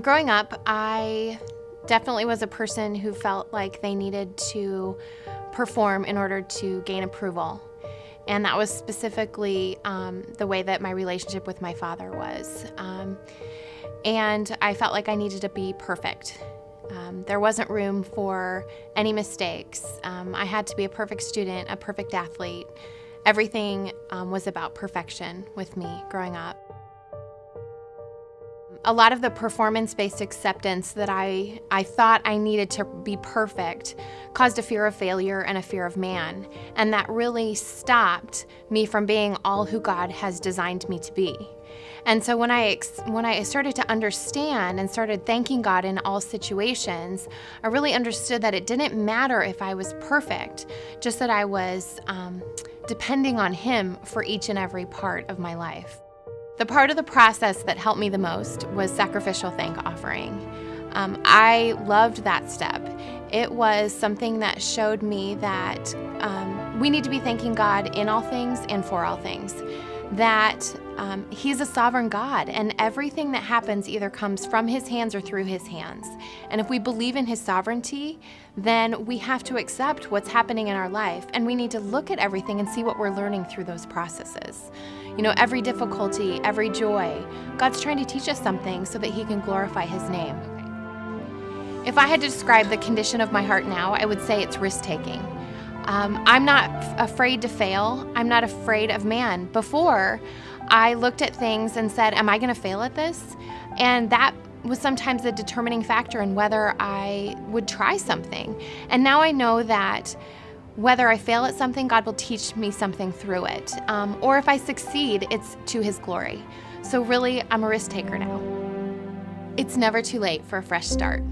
Growing up, I definitely was a person who felt like they needed to perform in order to gain approval. And that was specifically the way that my relationship with my father was. And I felt like I needed to be perfect. There wasn't room for any mistakes. I had to be a perfect student, a perfect athlete. Everything was about perfection with me growing up. A lot of the performance-based acceptance that I thought I needed to be perfect caused a fear of failure and a fear of man, and that really stopped me from being all who God has designed me to be. And so when I started to understand and started thanking God in all situations, I really understood that it didn't matter if I was perfect, just that I was depending on Him for each and every part of my life. The part of the process that helped me the most was sacrificial thank offering. I loved that step. It was something that showed me that we need to be thanking God in all things and for all things. That He's a sovereign God, and everything that happens either comes from His hands or through His hands. And if we believe in His sovereignty, then we have to accept what's happening in our life, and we need to look at everything and see what we're learning through those processes. You know, every difficulty, every joy, God's trying to teach us something so that He can glorify His name. If I had to describe the condition of my heart now, I would say it's risk-taking. I'm not afraid to fail. I'm not afraid of man. Before, I looked at things and said, am I going to fail at this? And that was sometimes the determining factor in whether I would try something. And now I know that whether I fail at something, God will teach me something through it. Or if I succeed, it's to His glory. So really, I'm a risk taker now. It's never too late for a fresh start.